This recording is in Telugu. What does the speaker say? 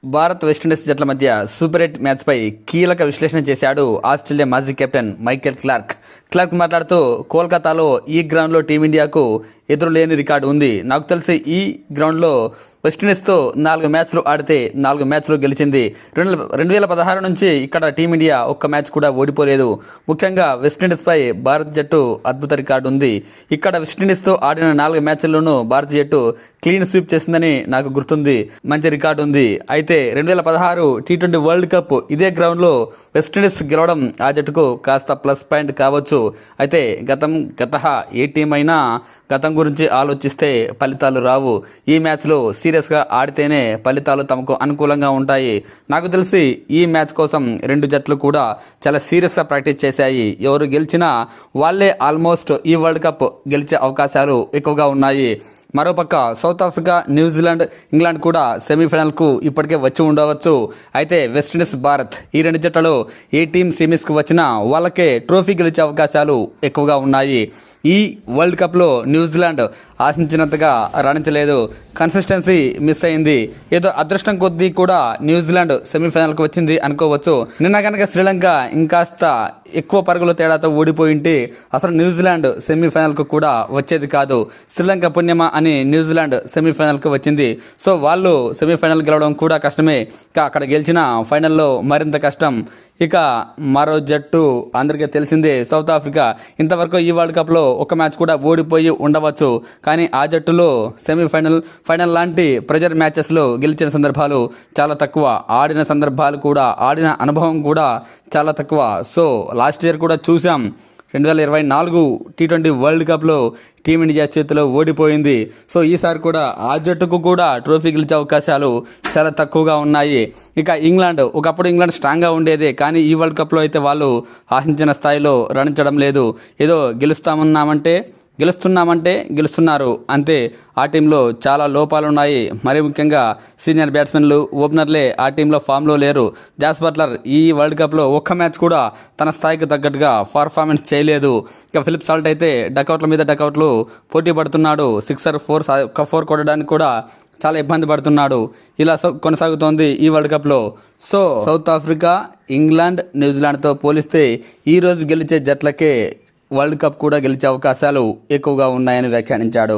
భారత్ వెస్టిండీస్ జట్ల మధ్య సూపర్ 8 మ్యాచ్పై కీలక విశ్లేషణ చేశాడు ఆస్ట్రేలియా మాజీ కెప్టెన్ మైకేల్ క్లార్క్. మాట్లాడుతూ కోల్కతాలో ఈ గ్రౌండ్లో టీమిండియాకు ఎదురులేని రికార్డు ఉంది. నాకు తెలిసి ఈ గ్రౌండ్లో వెస్టిండీస్తో 4 మ్యాచ్లు ఆడితే 4 మ్యాచ్లు గెలిచింది. 2016 నుంచి ఇక్కడ టీమిండియా ఒక్క మ్యాచ్ కూడా ఓడిపోలేదు. ముఖ్యంగా వెస్టిండీస్పై భారత జట్టు అద్భుత రికార్డు ఉంది. ఇక్కడ వెస్టిండీస్తో ఆడిన 4 మ్యాచ్ల్లోనూ భారత జట్టు క్లీన్ స్వీప్ చేసిందని నాకు గుర్తుంది. మంచి రికార్డు ఉంది. అయితే 2016 టీ20 వరల్డ్ కప్ ఇదే గ్రౌండ్లో వెస్టిండీస్ గెలవడం ఆ జట్టుకు కాస్త ప్లస్ పాయింట్ కావచ్చు. అయితే గత ఏ టీం అయినా గతం గురించి ఆలోచిస్తే ఫలితాలు రావు. ఈ మ్యాచ్లో సీరియస్గా ఆడితేనే ఫలితాలు తమకు అనుకూలంగా ఉంటాయి. నాకు తెలిసి ఈ మ్యాచ్ కోసం 2 జట్లు కూడా చాలా సీరియస్గా ప్రాక్టీస్ చేశాయి. ఎవరు గెలిచినా వాళ్ళే ఆల్మోస్ట్ ఈ వరల్డ్ కప్ గెలిచే అవకాశాలు ఎక్కువగా ఉన్నాయి. మరోపక్క సౌత్ ఆఫ్రికా, న్యూజిలాండ్, ఇంగ్లాండ్ కూడా సెమీఫైనల్కు ఇప్పటికే వచ్చి ఉండవచ్చు. అయితే వెస్టిండీస్, భారత్ ఈ 2 జట్లలో ఏ టీం సెమీస్కు వచ్చినా వాళ్ళకే ట్రోఫీ గెలిచే అవకాశాలు ఎక్కువగా ఉన్నాయి. ఈ వరల్డ్ కప్లో న్యూజిలాండ్ ఆశించినంతగా రాణించలేదు. కన్సిస్టెన్సీ మిస్ అయింది. ఏదో అదృష్టం కొద్దీ కూడా న్యూజిలాండ్ సెమీఫైనల్కి వచ్చింది అనుకోవచ్చు. నిన్న కనుక శ్రీలంక ఇంకాస్త ఎక్కువ పరుగుల తేడాతో ఓడిపోయింటే అసలు న్యూజిలాండ్ సెమీఫైనల్కు కూడా వచ్చేది కాదు. శ్రీలంక పుణ్యమా అని న్యూజిలాండ్ సెమీఫైనల్కి వచ్చింది. సో వాళ్ళు సెమీఫైనల్ గెలవడం కూడా కష్టమే. అక్కడ గెలిచిన ఫైనల్లో మరింత కష్టం. ఇక మరో జట్టు అందరికీ తెలిసిందే, సౌత్ ఆఫ్రికా. ఇంతవరకు ఈ వరల్డ్ కప్లో ఒక మ్యాచ్ కూడా ఓడిపోయి ఉండవచ్చు. కానీ ఆ జట్టులో ఫైనల్ లాంటి ప్రెజర్ మ్యాచెస్లో గెలిచిన సందర్భాలు చాలా తక్కువ. ఆడిన సందర్భాలు కూడా, ఆడిన అనుభవం కూడా చాలా తక్కువ. సో లాస్ట్ ఇయర్ కూడా చూసాం, 2024 టీ20 వరల్డ్ కప్లో టీమిండియా చేతిలో ఓడిపోయింది. సో ఈసారి కూడా ఆ జట్టుకు కూడా ట్రోఫీ గెలిచే అవకాశాలు చాలా తక్కువగా ఉన్నాయి. ఇక ఒకప్పుడు ఇంగ్లాండ్ స్ట్రాంగ్గా ఉండేదే, కానీ ఈ వరల్డ్ కప్లో అయితే వాళ్ళు ఆశించిన స్థాయిలో రాణించడం లేదు. ఏదో గెలుస్తున్నామంటే గెలుస్తున్నారు అంతే. ఆ టీంలో చాలా లోపాలు ఉన్నాయి. మరీ ముఖ్యంగా సీనియర్ బ్యాట్స్మెన్లు, ఓపెనర్లే ఆ టీంలో ఫామ్లో లేరు. జాస్ బట్లర్ ఈ వరల్డ్ కప్లో ఒక్క మ్యాచ్ కూడా తన స్థాయికి తగ్గట్టుగా పర్ఫార్మెన్స్ చేయలేదు. ఇక ఫిలిప్ సాల్ట్ అయితే డకౌట్ల మీద డకౌట్లు పోటీ పడుతున్నాడు. 4 కొట్టడానికి కూడా చాలా ఇబ్బంది పడుతున్నాడు. ఇలా కొనసాగుతోంది ఈ వరల్డ్ కప్లో. సో సౌత్ ఆఫ్రికా, ఇంగ్లాండ్, న్యూజిలాండ్తో పోలిస్తే ఈరోజు గెలిచే జట్లకే వరల్డ్ కప్ కూడా గెలిచే అవకాశాలు ఎక్కువగా ఉన్నాయని వ్యాఖ్యానించాడు.